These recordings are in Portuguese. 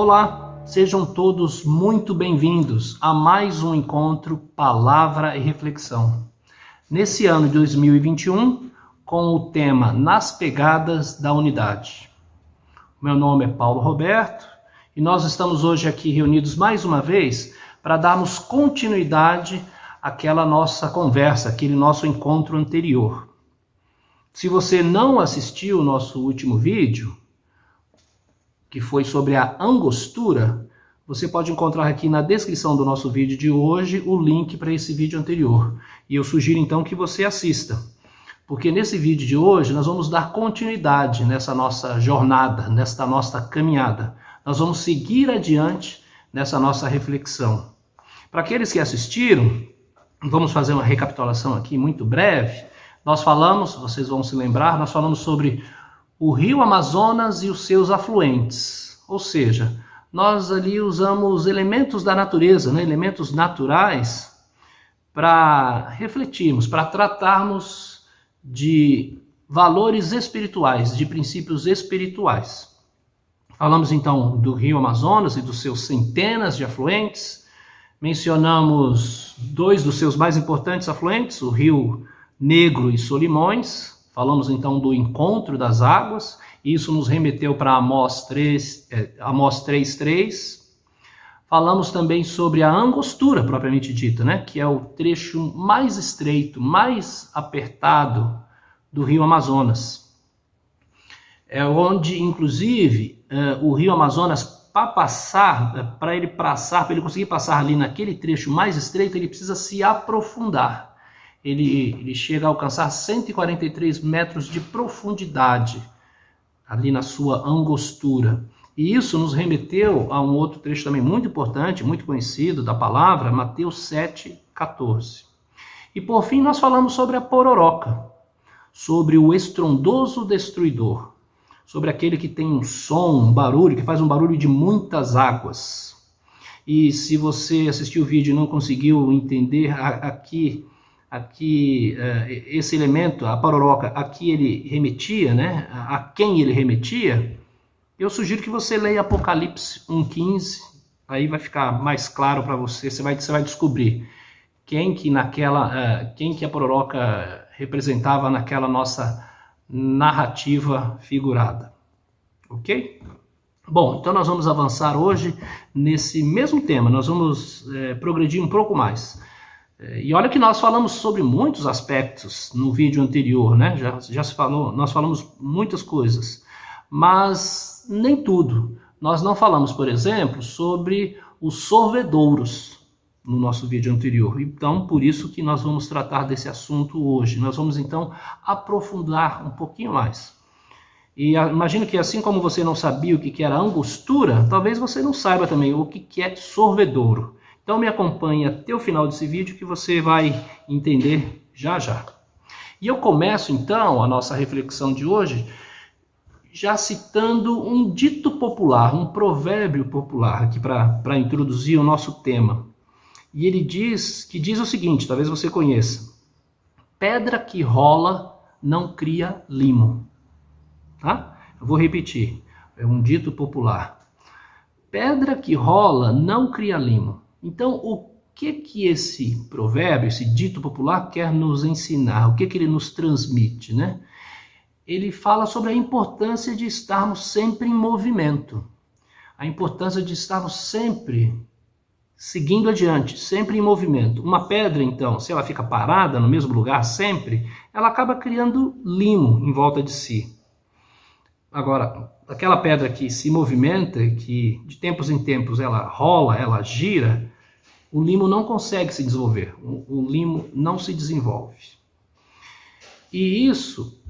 Olá, sejam todos muito bem-vindos a mais um encontro Palavra e Reflexão. Nesse ano de 2021, com o tema Nas Pegadas da Unidade. Meu nome é Paulo Roberto e nós estamos hoje aqui reunidos mais uma vez para darmos continuidade àquela nossa conversa, aquele nosso encontro anterior. Se você não assistiu o nosso último vídeo, que foi sobre a angostura, você pode encontrar aqui na descrição do nosso vídeo de hoje o link para esse vídeo anterior. E eu sugiro então que você assista, porque nesse vídeo de hoje nós vamos dar continuidade nessa nossa jornada, nesta nossa caminhada. Nós vamos seguir adiante nessa nossa reflexão. Para aqueles que assistiram, vamos fazer uma recapitulação aqui muito breve. Nós falamos, vocês vão se lembrar, nós falamos sobre o rio Amazonas e os seus afluentes. Ou seja, nós ali usamos elementos da natureza, elementos naturais, para refletirmos, para tratarmos de valores espirituais, de princípios espirituais. Falamos então do rio Amazonas e dos seus centenas de afluentes. Mencionamos dois dos seus mais importantes afluentes, o rio Negro e Solimões. Falamos então do encontro das águas, isso nos remeteu para Amós 3:3. Falamos também sobre a angostura, propriamente dita, que é o trecho mais estreito, mais apertado do rio Amazonas. É onde, inclusive, o rio Amazonas, para ele conseguir passar ali naquele trecho mais estreito, ele precisa se aprofundar. Ele chega a alcançar 143 metros de profundidade ali na sua angostura. E isso nos remeteu a um outro trecho também muito importante, muito conhecido da palavra, Mateus 7:14. E por fim nós falamos sobre a pororoca, sobre o estrondoso destruidor, sobre aquele que tem um som, um barulho, que faz um barulho de muitas águas. E se você assistiu o vídeo e não conseguiu entender aqui esse elemento, a pororoca, a que ele remetia, a quem ele remetia, eu sugiro que você leia Apocalipse 1:15, aí vai ficar mais claro para você, você vai descobrir quem que a pororoca representava naquela nossa narrativa figurada, ok? Bom, então nós vamos avançar hoje nesse mesmo tema, nós vamos progredir um pouco mais. E olha que nós falamos sobre muitos aspectos no vídeo anterior, já se falou, nós falamos muitas coisas, mas nem tudo. Nós não falamos, por exemplo, sobre os sorvedouros no nosso vídeo anterior. Então, por isso que nós vamos tratar desse assunto hoje. Nós vamos então aprofundar um pouquinho mais. E imagino que assim como você não sabia o que era angostura, talvez você não saiba também o que é sorvedouro. Então me acompanhe até o final desse vídeo que você vai entender já já. E eu começo então a nossa reflexão de hoje já citando um dito popular, um provérbio popular aqui para introduzir o nosso tema. E ele diz o seguinte, talvez você conheça: pedra que rola não cria limo. Tá? Eu vou repetir, é um dito popular. Pedra que rola não cria limo. Então, o que esse provérbio, esse dito popular quer nos ensinar? O que ele nos transmite, Ele fala sobre a importância de estarmos sempre em movimento. A importância de estarmos sempre seguindo adiante, sempre em movimento. Uma pedra, então, se ela fica parada no mesmo lugar sempre, ela acaba criando limo em volta de si. Agora, aquela pedra que se movimenta, que de tempos em tempos ela rola, ela gira, o limo não consegue se desenvolver, o limo não se desenvolve. E isso,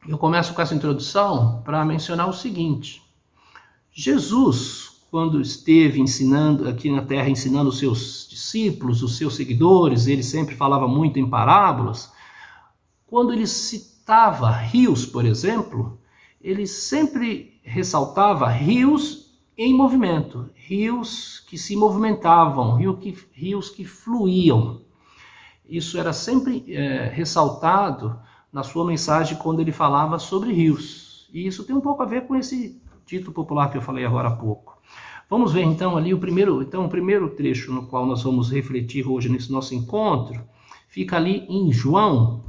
eu começo com essa introdução para mencionar o seguinte: Jesus, quando esteve ensinando aqui na terra, ensinando os seus discípulos, os seus seguidores, ele sempre falava muito em parábolas. Quando ele citava rios, por exemplo, ele sempre ressaltava rios em movimento, rios que se movimentavam, rios que fluíam. Isso era sempre ressaltado na sua mensagem quando ele falava sobre rios. E isso tem um pouco a ver com esse dito popular que eu falei agora há pouco. Vamos ver então ali o primeiro trecho no qual nós vamos refletir hoje nesse nosso encontro, fica ali em João,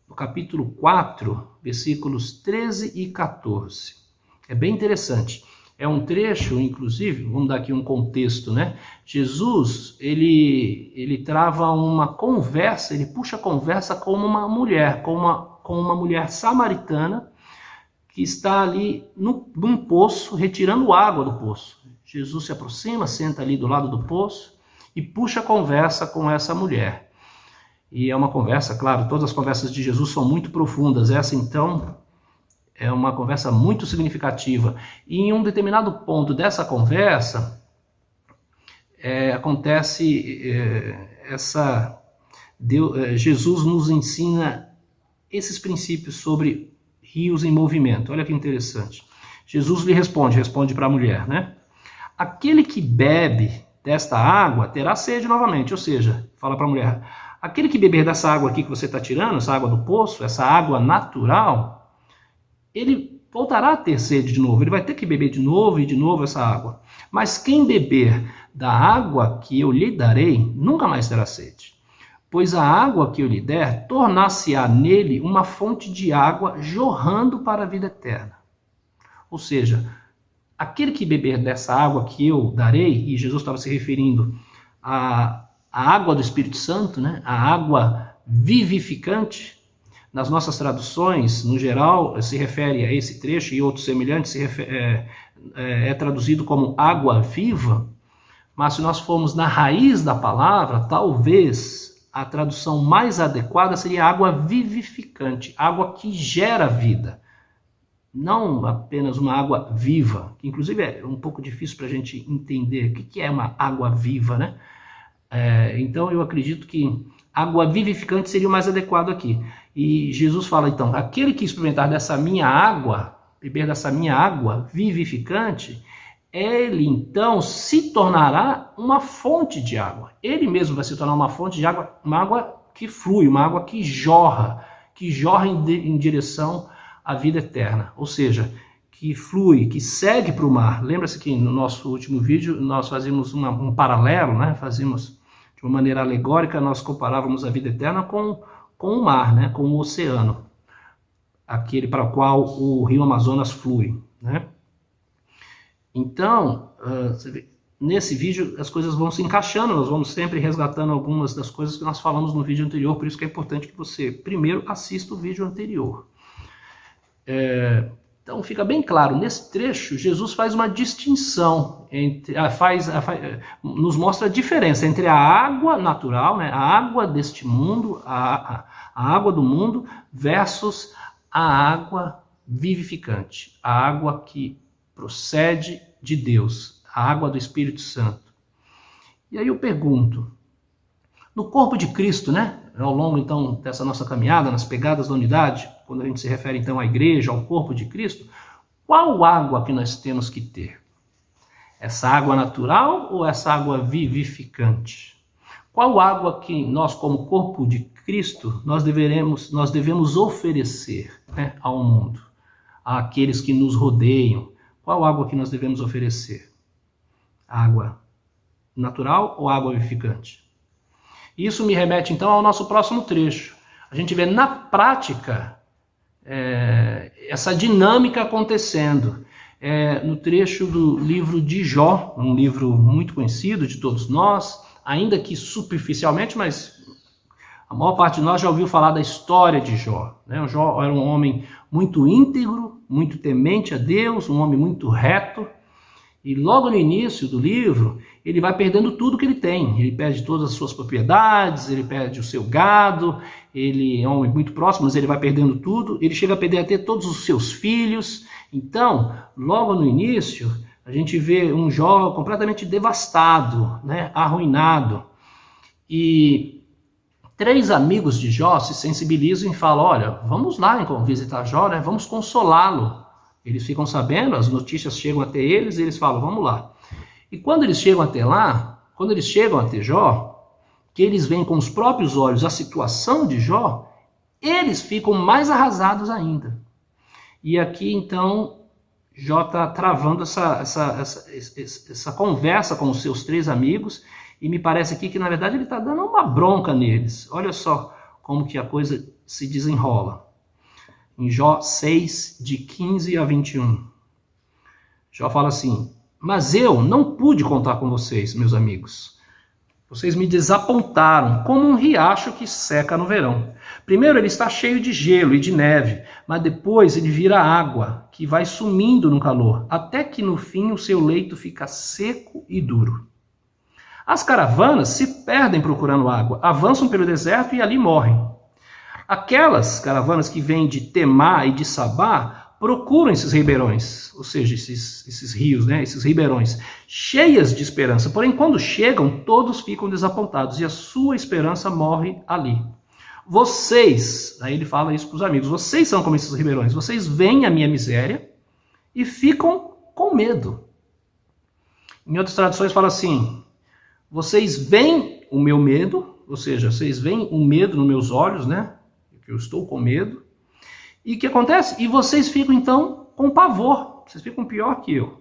no capítulo 4, versículos 13 e 14. É bem interessante. É um trecho, inclusive, vamos dar aqui um contexto, né? Jesus, ele trava uma conversa, ele puxa a conversa com uma mulher, com uma mulher samaritana que está ali num poço, retirando água do poço. Jesus se aproxima, senta ali do lado do poço e puxa a conversa com essa mulher. E é uma conversa, claro, todas as conversas de Jesus são muito profundas. Essa, então, é uma conversa muito significativa. E em um determinado ponto dessa conversa, Jesus nos ensina esses princípios sobre rios em movimento. Olha que interessante. Jesus lhe responde para a mulher, né? Aquele que bebe desta água terá sede novamente. Ou seja, fala para a mulher, aquele que beber dessa água aqui que você está tirando, essa água do poço, essa água natural, ele voltará a ter sede de novo. Ele vai ter que beber de novo e de novo essa água. Mas quem beber da água que eu lhe darei, nunca mais terá sede. Pois a água que eu lhe der, tornar-se-á nele uma fonte de água jorrando para a vida eterna. Ou seja, aquele que beber dessa água que eu darei, e Jesus estava se referindo à água do Espírito Santo, né? A água vivificante, nas nossas traduções, no geral, se refere a esse trecho e outros semelhantes, é traduzido como água viva, mas se nós formos na raiz da palavra, talvez a tradução mais adequada seria água vivificante, água que gera vida. Não apenas uma água viva, que inclusive é um pouco difícil para a gente entender o que é uma água viva, né? Então eu acredito que água vivificante seria o mais adequado aqui. E Jesus fala então, aquele que experimentar dessa minha água, beber dessa minha água vivificante, ele então se tornará uma fonte de água. Ele mesmo vai se tornar uma fonte de água, uma água que flui, uma água que jorra em direção à vida eterna. Ou seja, que flui, que segue para o mar. Lembra-se que no nosso último vídeo nós fazíamos um paralelo, né? Fazíamos de uma maneira alegórica, nós comparávamos a vida eterna com o mar, né? Com o oceano, aquele para o qual o rio Amazonas flui, né? Então, nesse vídeo as coisas vão se encaixando, nós vamos sempre resgatando algumas das coisas que nós falamos no vídeo anterior, por isso que é importante que você primeiro assista o vídeo anterior. Então fica bem claro, nesse trecho Jesus faz uma distinção, nos mostra a diferença entre a água natural, né, a água deste mundo, a água do mundo, versus a água vivificante, a água que procede de Deus, a água do Espírito Santo. E aí eu pergunto, no corpo de Cristo, né, ao longo então dessa nossa caminhada, nas pegadas da unidade, quando a gente se refere então à igreja, ao corpo de Cristo, qual água que nós temos que ter? Essa água natural ou essa água vivificante? Qual água que nós, como corpo de Cristo, nós devemos oferecer, né, ao mundo, àqueles que nos rodeiam? Qual água que nós devemos oferecer? Água natural ou água vivificante? Isso me remete então ao nosso próximo trecho. A gente vê na prática essa dinâmica acontecendo. No trecho do livro de Jó, um livro muito conhecido de todos nós, ainda que superficialmente, mas a maior parte de nós já ouviu falar da história de Jó, né? O Jó era um homem muito íntegro, muito temente a Deus, um homem muito reto, e logo no início do livro, ele vai perdendo tudo que ele tem. Ele perde todas as suas propriedades, ele perde o seu gado, ele é um homem muito próximo, mas ele vai perdendo tudo. Ele chega a perder até todos os seus filhos. Então, logo no início, a gente vê um Jó completamente devastado, né? Arruinado. E 3 amigos de Jó se sensibilizam e falam, olha, vamos lá então visitar Jó, né? Vamos consolá-lo. Eles ficam sabendo, as notícias chegam até eles e eles falam, vamos lá. E quando eles chegam até lá, quando eles chegam até Jó, que eles veem com os próprios olhos a situação de Jó, eles ficam mais arrasados ainda. E aqui, então, Jó está travando essa conversa com os seus 3 amigos, e me parece aqui que, na verdade, ele está dando uma bronca neles. Olha só como que a coisa se desenrola. Em Jó 6, de 15 a 21. Jó fala assim: mas eu não pude contar com vocês, meus amigos. Vocês me desapontaram, como um riacho que seca no verão. Primeiro ele está cheio de gelo e de neve, mas depois ele vira água, que vai sumindo no calor, até que no fim o seu leito fica seco e duro. As caravanas se perdem procurando água, avançam pelo deserto e ali morrem. Aquelas caravanas que vêm de Temá e de Sabá procuram esses ribeirões, ou seja, esses rios, né, esses ribeirões, cheias de esperança. Porém, quando chegam, todos ficam desapontados e a sua esperança morre ali. Vocês, aí ele fala isso para os amigos, vocês são como esses ribeirões, vocês veem a minha miséria e ficam com medo. Em outras traduções fala assim: vocês veem o meu medo, ou seja, vocês veem o medo nos meus olhos, né? Que eu estou com medo. E o que acontece? E vocês ficam, então, com pavor. Vocês ficam pior que eu.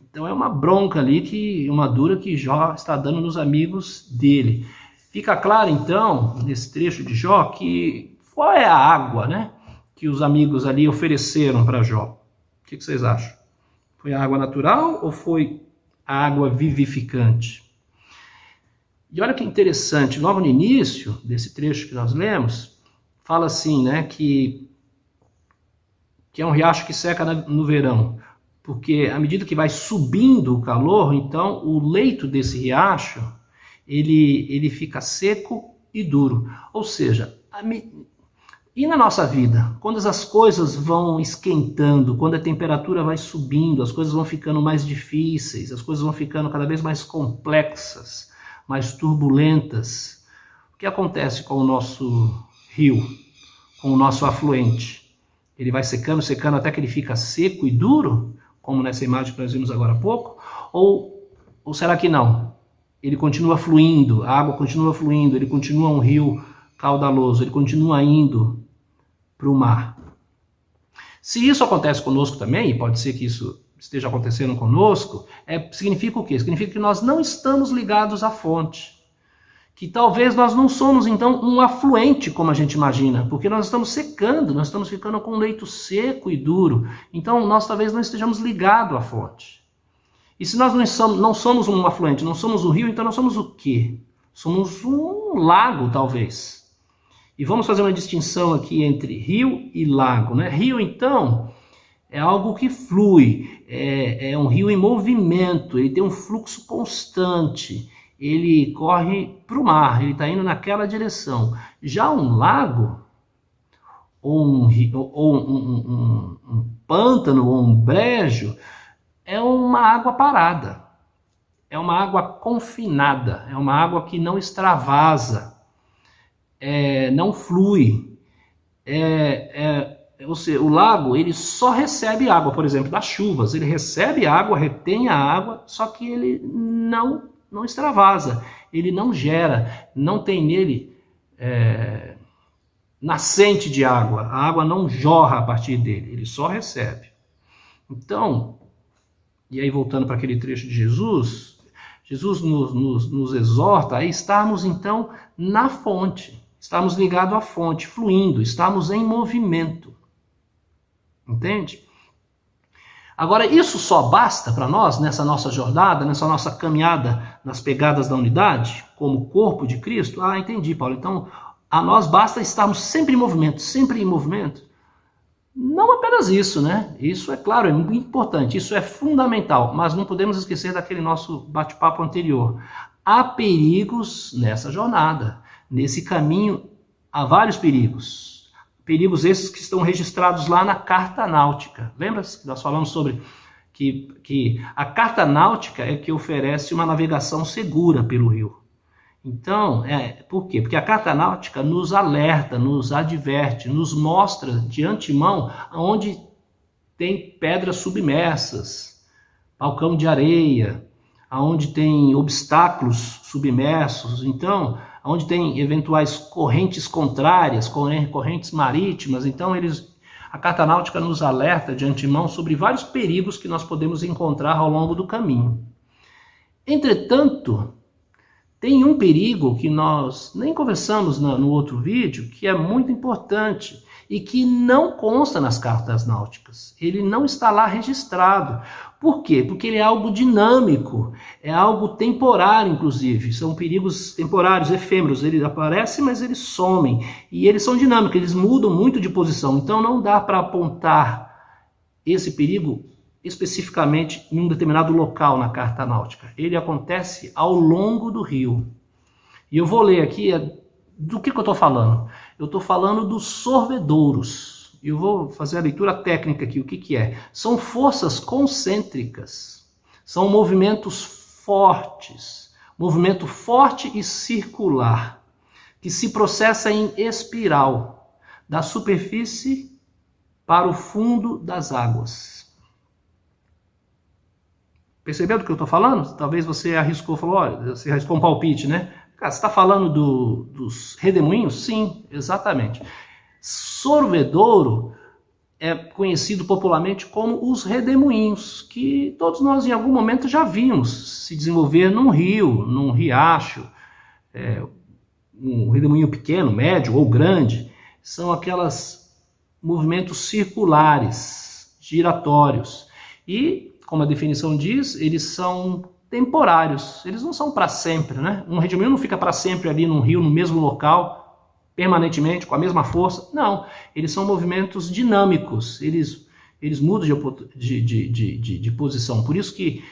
Então é uma bronca ali, uma dura que Jó está dando nos amigos dele. Fica claro, então, nesse trecho de Jó, que qual é a água, né, que os amigos ali ofereceram para Jó? O que vocês acham? Foi a água natural ou foi a água vivificante? E olha que interessante, logo no início desse trecho que nós lemos, fala assim, né, que é um riacho que seca no verão, porque à medida que vai subindo o calor, então o leito desse riacho, ele fica seco e duro. Ou seja, e na nossa vida, quando as coisas vão esquentando, quando a temperatura vai subindo, as coisas vão ficando mais difíceis, as coisas vão ficando cada vez mais complexas, mais turbulentas, o que acontece com o nosso rio, com o nosso afluente? Ele vai secando, secando até que ele fica seco e duro, como nessa imagem que nós vimos agora há pouco? Ou será que não? Ele continua fluindo, a água continua fluindo, ele continua um rio caudaloso, ele continua indo para o mar. Se isso acontece conosco também, e pode ser que isso esteja acontecendo conosco, significa o quê? Significa que nós não estamos ligados à fonte. Que talvez nós não somos, então, um afluente, como a gente imagina, porque nós estamos secando, nós estamos ficando com um leito seco e duro. Então, nós talvez não estejamos ligados à fonte. E se nós não somos um afluente, não somos um rio, então nós somos o quê? Somos um lago, talvez. E vamos fazer uma distinção aqui entre rio e lago, né? Rio, então, é algo que flui, é um rio em movimento, ele tem um fluxo constante, ele corre para o mar, ele está indo naquela direção. Já um lago, ou um pântano, ou um brejo, é uma água parada, é uma água confinada, é uma água que não extravasa, não flui. Ou seja, o lago ele só recebe água, por exemplo, das chuvas. Ele recebe água, retém a água, só que ele não extravasa, ele não gera, não tem nele nascente de água, a água não jorra a partir dele, ele só recebe. Então, e aí voltando para aquele trecho de Jesus nos exorta a estarmos então na fonte, estarmos ligados à fonte, fluindo, estamos em movimento, entende? Agora, isso só basta para nós, nessa nossa jornada, nessa nossa caminhada nas pegadas da unidade, como corpo de Cristo? Ah, entendi, Paulo. Então, a nós basta estarmos sempre em movimento, sempre em movimento? Não apenas isso, né? Isso é claro, é muito importante, isso é fundamental, mas não podemos esquecer daquele nosso bate-papo anterior. Há perigos nessa jornada, nesse caminho, há vários perigos. Perigos esses que estão registrados lá na Carta Náutica. Lembra que nós falamos sobre que a Carta Náutica é que oferece uma navegação segura pelo rio. Então, por quê? Porque a Carta Náutica nos alerta, nos adverte, nos mostra de antemão onde tem pedras submersas, balcão de areia, onde tem obstáculos submersos, então, onde tem eventuais correntes contrárias, correntes marítimas. Então, A carta náutica nos alerta de antemão sobre vários perigos que nós podemos encontrar ao longo do caminho. Entretanto, tem um perigo que nós nem conversamos no outro vídeo, que é muito importante e que não consta nas cartas náuticas. Ele não está lá registrado. Por quê? Porque ele é algo dinâmico, é algo temporário, inclusive. São perigos temporários, efêmeros. Eles aparecem, mas eles somem. E eles são dinâmicos, eles mudam muito de posição. Então não dá para apontar esse perigo especificamente em um determinado local na carta náutica. Ele acontece ao longo do rio. E eu vou ler aqui do que eu estou falando. Eu estou falando dos sorvedouros. Eu vou fazer a leitura técnica aqui. O que é? São forças concêntricas. São movimentos fortes. Movimento forte e circular. Que se processa em espiral. Da superfície para o fundo das águas. Percebeu do que eu estou falando? Talvez você arriscou, falou, olha, você arriscou um palpite, né? Cara, você está falando dos redemoinhos? Sim, exatamente. Sorvedouro é conhecido popularmente como os redemoinhos, que todos nós em algum momento já vimos se desenvolver num rio, num riacho, um redemoinho pequeno, médio ou grande. São aqueles movimentos circulares, giratórios. E, como a definição diz, eles são temporários, eles não são para sempre, né? Um redemoinho não fica para sempre ali num rio, no mesmo local, permanentemente, com a mesma força. Não, eles são movimentos dinâmicos, eles mudam de posição. Por isso que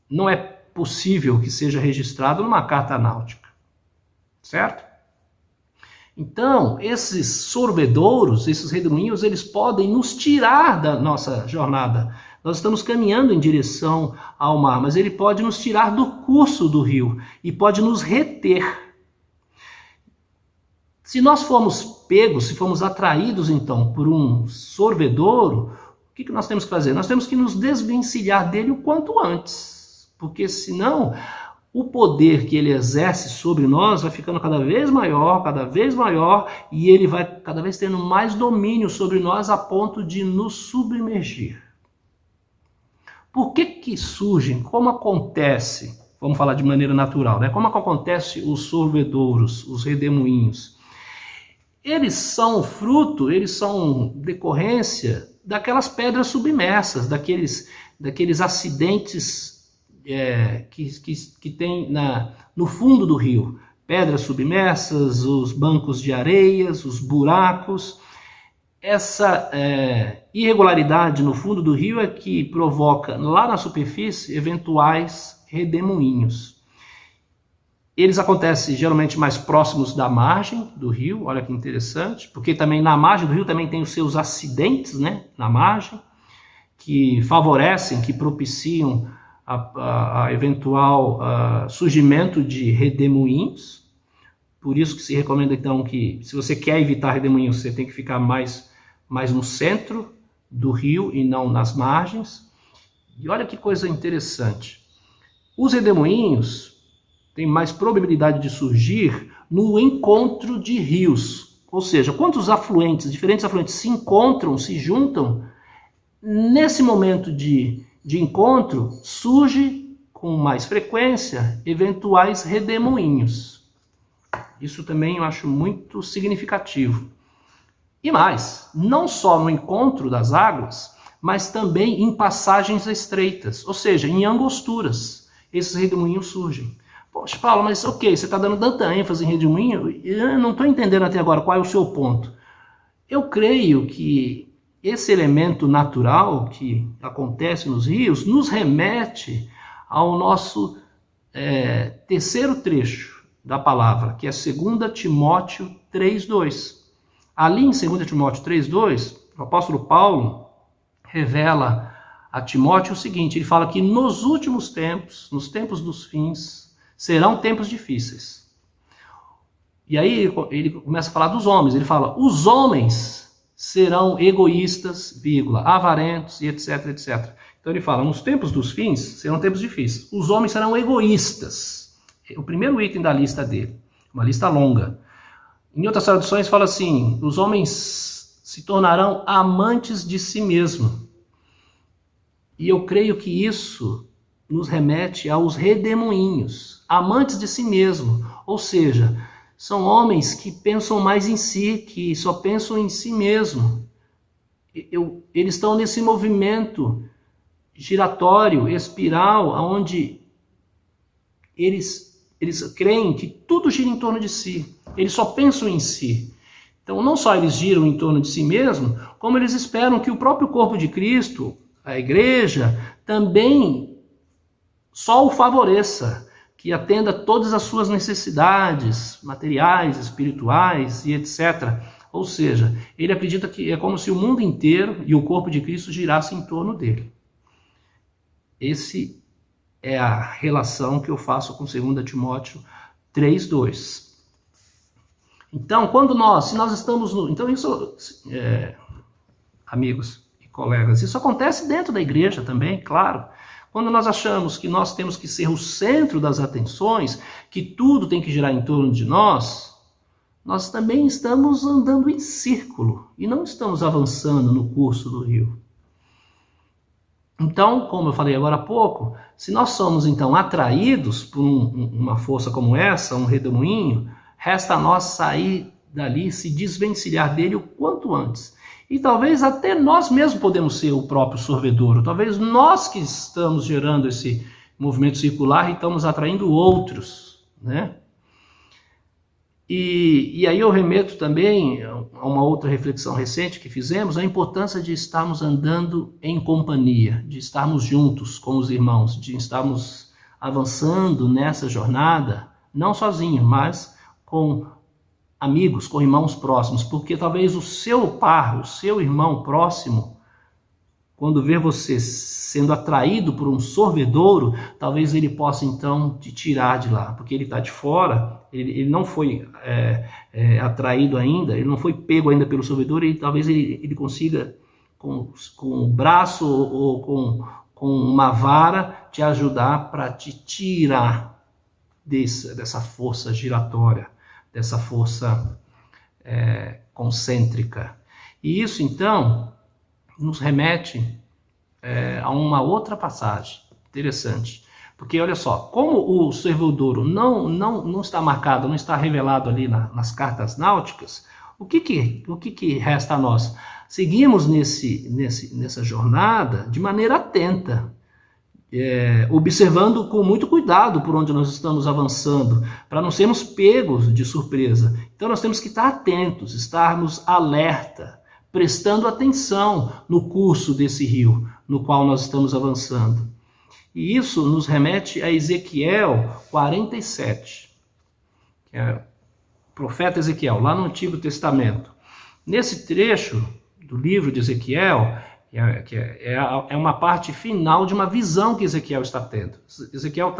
não é possível que seja registrado numa carta náutica, certo? Então, esses sorvedouros, esses redemoinhos, eles podem nos tirar da nossa jornada. Nós estamos caminhando em direção ao mar, mas ele pode nos tirar do curso do rio e pode nos reter. Se nós formos pegos, se formos atraídos então por um sorvedouro, o que nós temos que fazer? Nós temos que nos desvencilhar dele o quanto antes, porque senão o poder que ele exerce sobre nós vai ficando cada vez maior, e ele vai cada vez tendo mais domínio sobre nós a ponto de nos submergir. Por que surgem? Como acontece? Vamos falar de maneira natural, né? Como acontece os sorvedouros, os redemoinhos? Eles são fruto, eles são decorrência daquelas pedras submersas, daqueles acidentes que tem no fundo do rio. Pedras submersas, os bancos de areias, os buracos. Essa irregularidade no fundo do rio é que provoca lá na superfície eventuais redemoinhos. Eles acontecem geralmente mais próximos da margem do rio, olha que interessante, porque também na margem do rio também tem os seus acidentes, né, na margem, que favorecem, que propiciam a eventual surgimento de redemoinhos. Por isso que se recomenda então que, se você quer evitar redemoinhos, você tem que ficar mais no centro do rio e não nas margens. E olha que coisa interessante. Os redemoinhos têm mais probabilidade de surgir no encontro de rios. Ou seja, quando os diferentes afluentes se encontram, se juntam, nesse momento de encontro, surge com mais frequência eventuais redemoinhos. Isso também eu acho muito significativo. E mais, não só no encontro das águas, mas também em passagens estreitas, ou seja, em angosturas, esses redemoinhos surgem. Poxa, Paulo, mas ok, você está dando tanta ênfase em redemoinho, eu não estou entendendo até agora qual é o seu ponto. Eu creio que esse elemento natural que acontece nos rios nos remete ao nosso terceiro trecho da palavra, que é 2 Timóteo 3,2. Ali em 2 Timóteo 3,2, o apóstolo Paulo revela a Timóteo o seguinte, ele fala que nos últimos tempos, nos tempos dos fins, serão tempos difíceis. E aí ele começa a falar dos homens, ele fala, os homens serão egoístas, avarentos e etc, etc. Então ele fala, nos tempos dos fins serão tempos difíceis. Os homens serão egoístas. O primeiro item da lista dele, uma lista longa. Em outras traduções fala assim, os homens se tornarão amantes de si mesmo. E eu creio que isso nos remete aos redemoinhos, amantes de si mesmo. Ou seja, são homens que pensam mais em si, que só pensam em si mesmo. Eles estão nesse movimento giratório, espiral, onde eles creem que tudo gira em torno de si. Eles só pensam em si. Então, não só eles giram em torno de si mesmo, como eles esperam que o próprio corpo de Cristo, a igreja, também só o favoreça, que atenda todas as suas necessidades materiais, espirituais e etc. Ou seja, ele acredita que é como se o mundo inteiro e o corpo de Cristo girasse em torno dele. Esse é a relação que eu faço com 2 Timóteo 3:2. Então, se nós estamos então isso, amigos e colegas, isso acontece dentro da igreja também, claro. Quando nós achamos que nós temos que ser o centro das atenções, que tudo tem que girar em torno de nós também estamos andando em círculo e não estamos avançando no curso do rio. Então, como eu falei agora há pouco, se nós somos então atraídos por uma força como essa, um redemoinho, resta a nós sair dali, se desvencilhar dele o quanto antes. E talvez até nós mesmos podemos ser o próprio sorvedouro. Talvez nós que estamos gerando esse movimento circular e estamos atraindo outros, né? E aí eu remeto também a uma outra reflexão recente que fizemos, a importância de estarmos andando em companhia, de estarmos juntos com os irmãos, de estarmos avançando nessa jornada, não sozinho, mas com amigos, com irmãos próximos, porque talvez o seu par, o seu irmão próximo, quando vê você sendo atraído por um sorvedouro, talvez ele possa então te tirar de lá, porque ele está de fora, ele não foi atraído ainda, ele não foi pego ainda pelo sorvedouro, e talvez ele consiga, com o braço ou com uma vara, te ajudar para te tirar dessa força giratória, dessa força concêntrica. E isso, então, nos remete a uma outra passagem interessante. Porque, olha só, como o sorvedouro não está marcado, não está revelado ali nas cartas náuticas, o que resta a nós? Seguimos nessa jornada de maneira atenta, observando com muito cuidado por onde nós estamos avançando, para não sermos pegos de surpresa. Então nós temos que estar atentos, estarmos alerta, prestando atenção no curso desse rio no qual nós estamos avançando. E isso nos remete a Ezequiel 47, que é o profeta Ezequiel, lá no Antigo Testamento. Nesse trecho do livro de Ezequiel, que é uma parte final de uma visão que Ezequiel está tendo. Ezequiel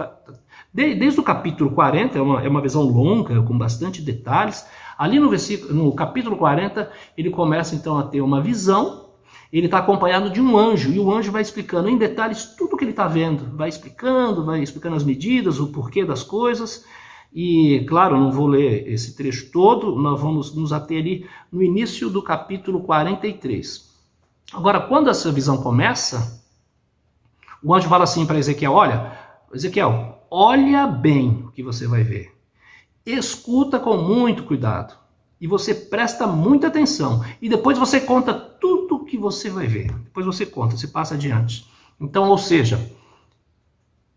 desde o capítulo 40, é uma visão longa, com bastante detalhes. Ali no capítulo 40, ele começa então a ter uma visão. Ele está acompanhado de um anjo, e o anjo vai explicando em detalhes tudo o que ele está vendo. Vai explicando as medidas, o porquê das coisas. E, claro, não vou ler esse trecho todo, nós vamos nos ater ali no início do capítulo 43. Agora, quando essa visão começa, o anjo fala assim para Ezequiel: Ezequiel, olha bem o que você vai ver. Escuta com muito cuidado. E você presta muita atenção. E depois você conta tudo o que você vai ver. Depois você conta, você passa adiante. Então, ou seja,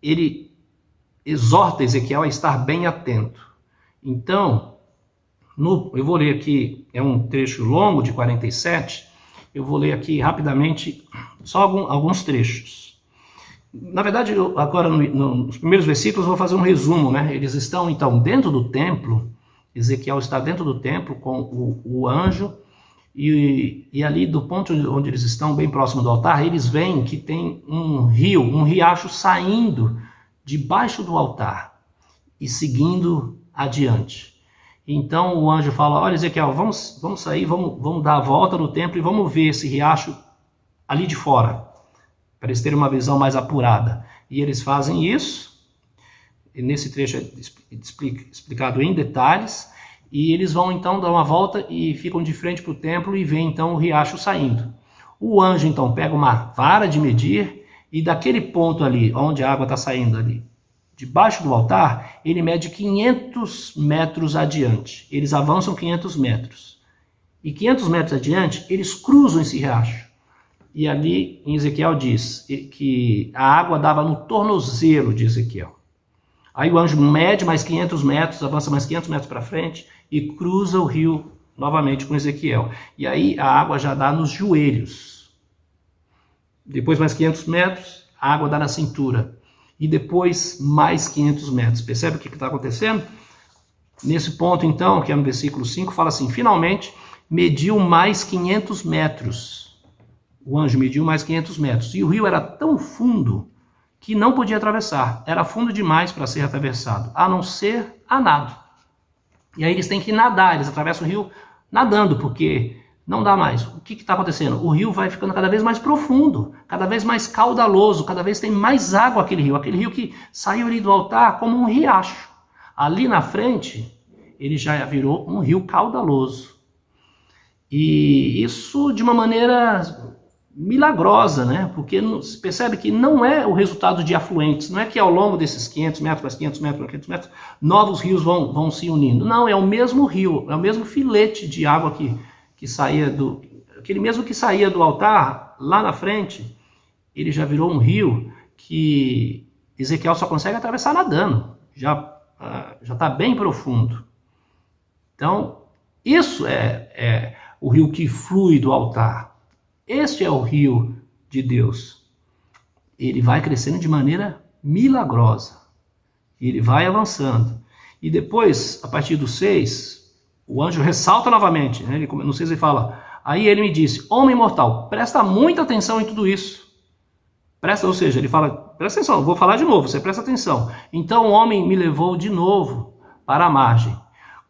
ele exorta Ezequiel a estar bem atento. Então, eu vou ler aqui, é um trecho longo de 47, eu vou ler aqui rapidamente só alguns trechos. Na verdade, agora nos primeiros versículos eu vou fazer um resumo, né? Eles estão então dentro do templo, Ezequiel está dentro do templo com o anjo, e ali do ponto onde eles estão, bem próximo do altar, eles veem que tem um riacho saindo debaixo do altar e seguindo adiante. Então o anjo fala: olha, Ezequiel, vamos sair, vamos dar a volta no templo e vamos ver esse riacho ali de fora, para eles terem uma visão mais apurada. E eles fazem isso, e nesse trecho é explicado em detalhes, E eles vão então dar uma volta e ficam de frente para o templo e vêem então o riacho saindo. O anjo então pega uma vara de medir e daquele ponto ali, onde a água está saindo ali, debaixo do altar, ele mede 500 metros adiante. Eles avançam 500 metros. E 500 metros adiante, eles cruzam esse riacho. E ali em Ezequiel diz que a água dava no tornozelo de Ezequiel. Aí o anjo mede mais 500 metros, avança mais 500 metros para frente e cruza o rio novamente com Ezequiel. E aí a água já dá nos joelhos. Depois mais 500 metros, a água dá na cintura. E depois mais 500 metros. Percebe o que está acontecendo? Nesse ponto então, que é no versículo 5, fala assim, finalmente mediu mais 500 metros. O anjo mediu mais 500 metros. E o rio era tão fundo que não podia atravessar. Era fundo demais para ser atravessado, a não ser a nado. E aí eles têm que nadar, eles atravessam o rio nadando, porque não dá mais. O que está acontecendo? O rio vai ficando cada vez mais profundo, cada vez mais caudaloso, cada vez tem mais água aquele rio que saiu ali do altar como um riacho. Ali na frente, ele já virou um rio caudaloso. E isso de uma maneira milagrosa, né? Porque se percebe que não é o resultado de afluentes, não é que ao longo desses 500 metros, mais 500 metros, mais 500 metros, novos rios vão se unindo. Não, é o mesmo rio, é o mesmo filete de água que saía aquele mesmo que saía do altar, lá na frente, ele já virou um rio que Ezequiel só consegue atravessar nadando, já está bem profundo. Então, isso é o rio que flui do altar. Este é o rio de Deus. Ele vai crescendo de maneira milagrosa. Ele vai avançando. E depois, a partir do 6, o anjo ressalta novamente. Né? No 6 ele fala, aí ele me disse, homem mortal, presta muita atenção em tudo isso. Ou seja, ele fala, presta atenção, vou falar de novo, você presta atenção. Então o homem me levou de novo para a margem.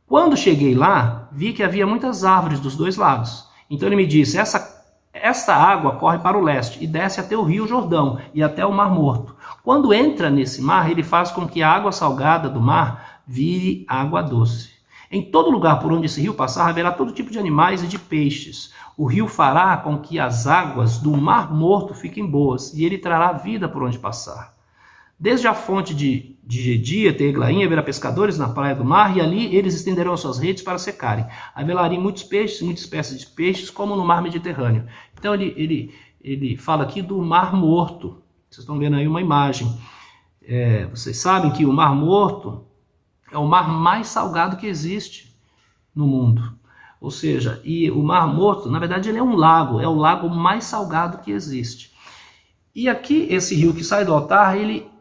Quando cheguei lá, vi que havia muitas árvores dos dois lados. Então ele me disse, essa água corre para o leste e desce até o rio Jordão e até o Mar Morto. Quando entra nesse mar, ele faz com que a água salgada do mar vire água doce. Em todo lugar por onde esse rio passar, haverá todo tipo de animais e de peixes. O rio fará com que as águas do Mar Morto fiquem boas e ele trará vida por onde passar. Desde a fonte de Gedi até Eglaim haverá pescadores na praia do mar, e ali eles estenderão suas redes para secarem. Haverá ali muitos peixes, muitas espécies de peixes, como no mar Mediterrâneo. Então ele fala aqui do Mar Morto. Vocês estão vendo aí uma imagem. Vocês sabem que o Mar Morto é o mar mais salgado que existe no mundo. Ou seja, e o Mar Morto, na verdade, ele é um lago, é o lago mais salgado que existe. E aqui, esse rio que sai do altar, ele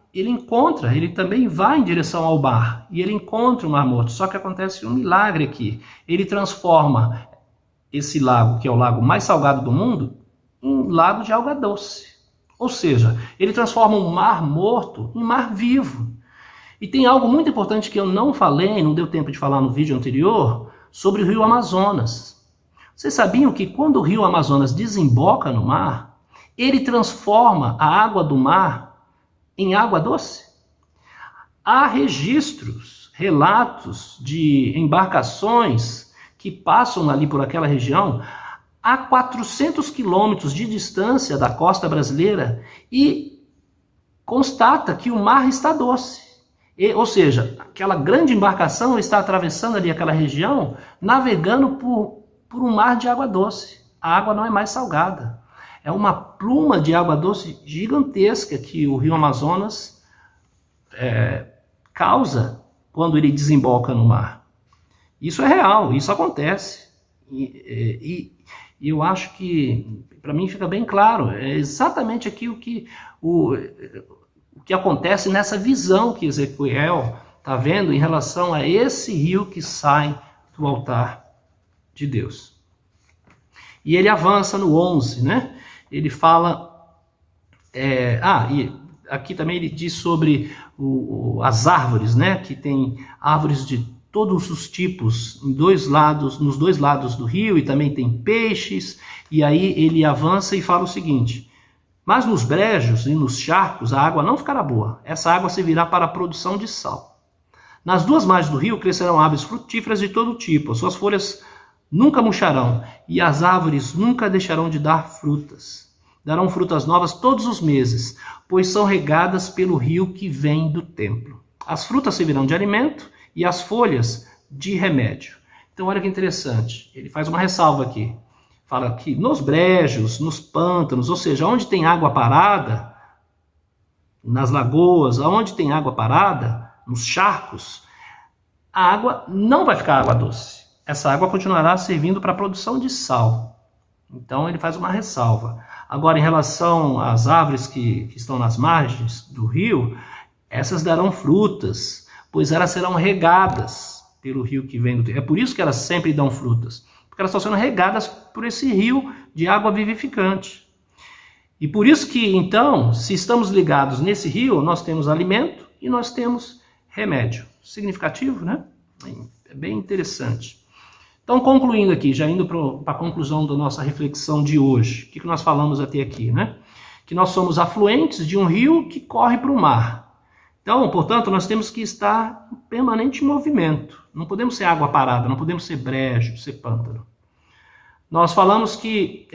também vai em direção ao mar, e ele encontra o Mar Morto, só que acontece um milagre aqui. Ele transforma esse lago, que é o lago mais salgado do mundo, em um lago de água doce. Ou seja, ele transforma um Mar Morto em mar vivo. E tem algo muito importante que eu não falei, não deu tempo de falar no vídeo anterior, sobre o rio Amazonas. Vocês sabiam que quando o rio Amazonas desemboca no mar, ele transforma a água do mar em água doce? Há registros, relatos de embarcações que passam ali por aquela região a 400 quilômetros de distância da costa brasileira e constata que o mar está doce. Ou seja, aquela grande embarcação está atravessando ali aquela região, navegando por um mar de água doce. A água não é mais salgada. É uma pluma de água doce gigantesca que o rio Amazonas causa quando ele desemboca no mar. Isso é real, isso acontece. E eu acho que, para mim, fica bem claro, é exatamente aqui o que acontece nessa visão que Ezequiel está vendo em relação a esse rio que sai do altar de Deus. E ele avança no 11, né? Ele fala... e aqui também ele diz sobre as árvores, né? Que tem árvores de todos os tipos nos dois lados do rio, e também tem peixes. E aí ele avança e fala o seguinte: mas nos brejos e nos charcos a água não ficará boa. Essa água servirá para a produção de sal. Nas duas margens do rio crescerão árvores frutíferas de todo tipo, as suas folhas nunca murcharão, e as árvores nunca deixarão de dar frutas. Darão frutas novas todos os meses, pois são regadas pelo rio que vem do templo. As frutas servirão de alimento e as folhas de remédio. Então olha que interessante, ele faz uma ressalva aqui. Fala que nos brejos, nos pântanos, ou seja, onde tem água parada, nas lagoas, onde tem água parada, nos charcos, a água não vai ficar água doce. Essa água continuará servindo para a produção de sal. Então ele faz uma ressalva. Agora, em relação às árvores que estão nas margens do rio, essas darão frutas, pois elas serão regadas pelo rio que vem do templo. É por isso que elas sempre dão frutas, porque elas estão sendo regadas por esse rio de água vivificante. E por isso que, então, se estamos ligados nesse rio, nós temos alimento e nós temos remédio. Significativo, né? É bem interessante. Então, concluindo aqui, já indo para a conclusão da nossa reflexão de hoje, o que nós falamos até aqui, né? Que nós somos afluentes de um rio que corre para o mar. Então, portanto, nós temos que estar em permanente movimento. Não podemos ser água parada, não podemos ser brejo, ser pântano. Nós falamos que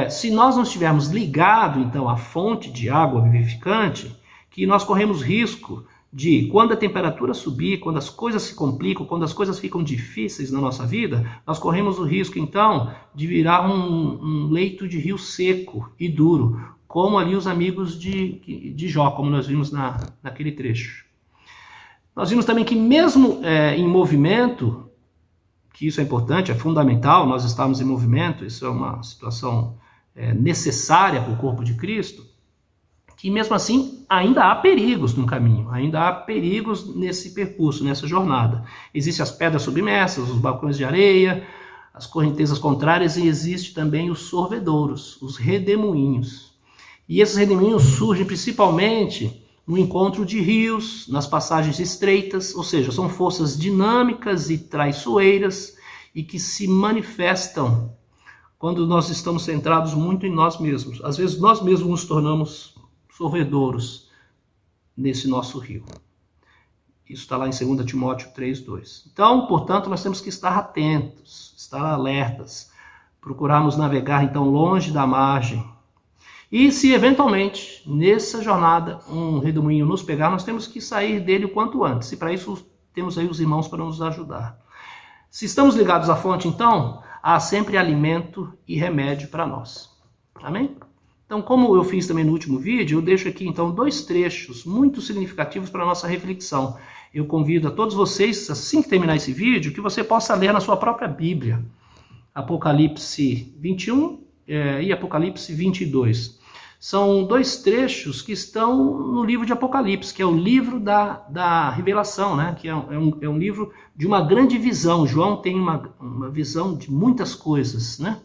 se nós não estivermos ligados, então, à fonte de água vivificante, que nós corremos risco de, quando a temperatura subir, quando as coisas se complicam, quando as coisas ficam difíceis na nossa vida, nós corremos o risco, então, de virar um leito de rio seco e duro, como ali os amigos de Jó, como nós vimos naquele trecho. Nós vimos também que mesmo em movimento, que isso é importante, é fundamental, nós estamos em movimento, isso é uma situação necessária para o corpo de Cristo, que mesmo assim ainda há perigos no caminho, ainda há perigos nesse percurso, nessa jornada. Existem as pedras submersas, os balcões de areia, as correntezas contrárias e existe também os sorvedouros, os redemoinhos. E esses redemoinhos surgem principalmente no encontro de rios, nas passagens estreitas, ou seja, são forças dinâmicas e traiçoeiras e que se manifestam quando nós estamos centrados muito em nós mesmos. Às vezes nós mesmos nos tornamos sorvedouros nesse nosso rio. Isso está lá em 2 Timóteo 3:2. Então, portanto, nós temos que estar atentos, estar alertas, procurarmos navegar, então, longe da margem. E se, eventualmente, nessa jornada, um redemoinho nos pegar, nós temos que sair dele o quanto antes. E, para isso, temos aí os irmãos para nos ajudar. Se estamos ligados à fonte, então, há sempre alimento e remédio para nós. Amém? Então, como eu fiz também no último vídeo, eu deixo aqui, então, 2 trechos muito significativos para a nossa reflexão. Eu convido a todos vocês, assim que terminar esse vídeo, que você possa ler na sua própria Bíblia. Apocalipse 21 e Apocalipse 22. São 2 trechos que estão no livro de Apocalipse, que é o livro da revelação, né? Que é um livro de uma grande visão. João tem uma visão de muitas coisas, né?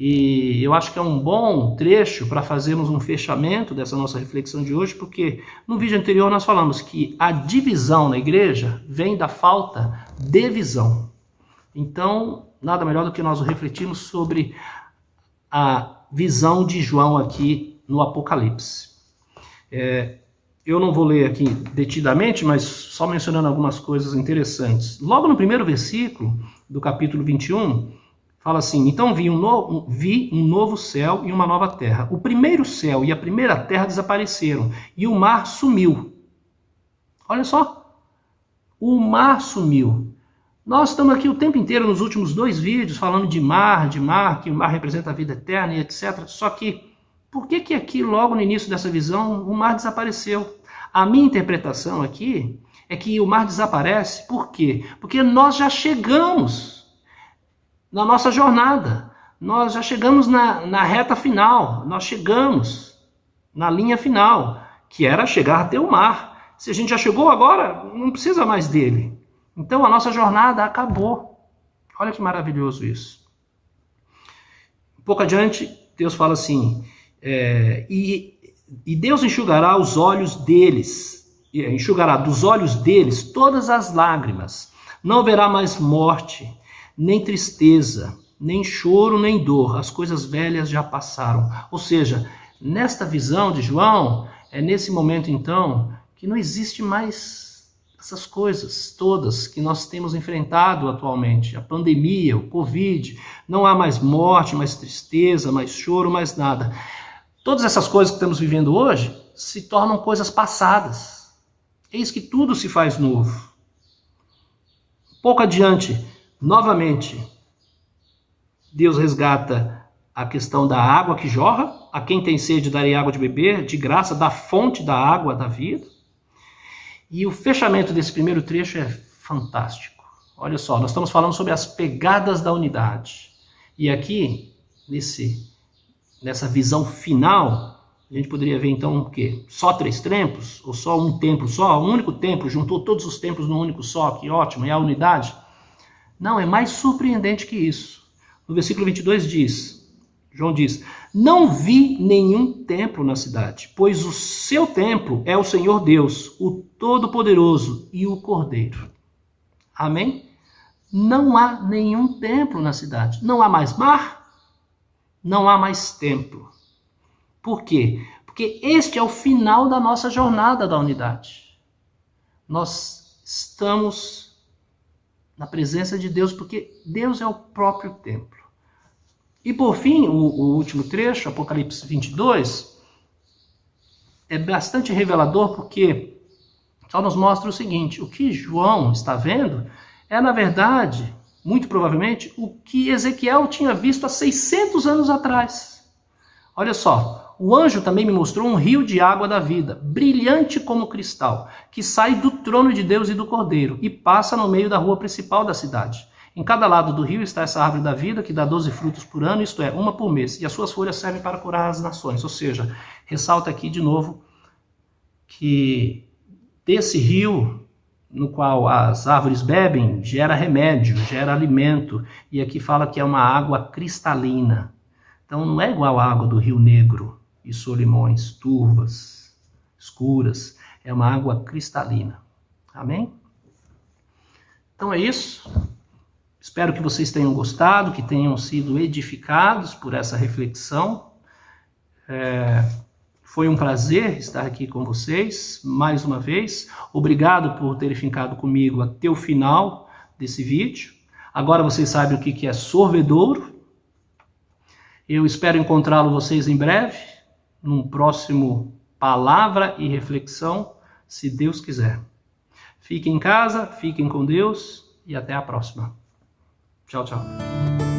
E eu acho que é um bom trecho para fazermos um fechamento dessa nossa reflexão de hoje, porque no vídeo anterior nós falamos que a divisão na igreja vem da falta de visão. Então, nada melhor do que nós refletirmos sobre a visão de João aqui no Apocalipse. Eu não vou ler aqui detidamente, mas só mencionando algumas coisas interessantes. Logo no primeiro versículo do capítulo 21, fala assim: então vi um novo céu e uma nova terra. O primeiro céu e a primeira terra desapareceram e o mar sumiu. Olha só, o mar sumiu. Nós estamos aqui o tempo inteiro nos últimos 2 vídeos falando de mar, que o mar representa a vida eterna e etc. Só que, por que aqui logo no início dessa visão o mar desapareceu? A minha interpretação aqui é que o mar desaparece, por quê? Porque nós já chegamos na nossa jornada, nós já chegamos na reta final, nós chegamos na linha final, que era chegar até o mar. Se a gente já chegou agora, não precisa mais dele. Então a nossa jornada acabou. Olha que maravilhoso isso. Um pouco adiante, Deus fala assim, e Deus enxugará os olhos deles, enxugará dos olhos deles todas as lágrimas. Não haverá mais morte, nem tristeza, nem choro, nem dor. As coisas velhas já passaram. Ou seja, nesta visão de João, é nesse momento então que não existe mais essas coisas todas que nós temos enfrentado atualmente, a pandemia, o Covid, não há mais morte, mais tristeza, mais choro, mais nada. Todas essas coisas que estamos vivendo hoje se tornam coisas passadas. Eis que tudo se faz novo. Pouco adiante, novamente, Deus resgata a questão da água que jorra. A quem tem sede darei água de beber, de graça, da fonte da água da vida. E o fechamento desse primeiro trecho é fantástico. Olha só, nós estamos falando sobre as pegadas da unidade. E aqui, nessa visão final, a gente poderia ver então o quê? Só 3 templos? Ou só um templo só? Um único templo, juntou todos os templos num único só, que ótimo, é a unidade? Não, é mais surpreendente que isso. No versículo 22 João diz, não vi nenhum templo na cidade, pois o seu templo é o Senhor Deus, o Todo-Poderoso e o Cordeiro. Amém? Não há nenhum templo na cidade. Não há mais mar, não há mais templo. Por quê? Porque este é o final da nossa jornada da unidade. Nós estamos na presença de Deus, porque Deus é o próprio templo. E por fim, o último trecho, Apocalipse 22, é bastante revelador porque só nos mostra o seguinte, o que João está vendo é, na verdade, muito provavelmente, o que Ezequiel tinha visto há 600 anos atrás. Olha só, o anjo também me mostrou um rio de água da vida, brilhante como cristal, que sai do trono de Deus e do Cordeiro e passa no meio da rua principal da cidade. Em cada lado do rio está essa árvore da vida, que dá 12 frutos por ano, isto é, uma por mês, e as suas folhas servem para curar as nações. Ou seja, ressalta aqui de novo que desse rio, no qual as árvores bebem, gera remédio, gera alimento, e aqui fala que é uma água cristalina. Então não é igual à água do Rio Negro e Solimões, turvas, escuras, é uma água cristalina. Amém? Então é isso. Espero que vocês tenham gostado, que tenham sido edificados por essa reflexão. Foi um prazer estar aqui com vocês, mais uma vez. Obrigado por terem ficado comigo até o final desse vídeo. Agora vocês sabem o que é sorvedouro. Eu espero encontrá-lo vocês em breve, num próximo Palavra e Reflexão, se Deus quiser. Fiquem em casa, fiquem com Deus e até a próxima. Tchau, tchau.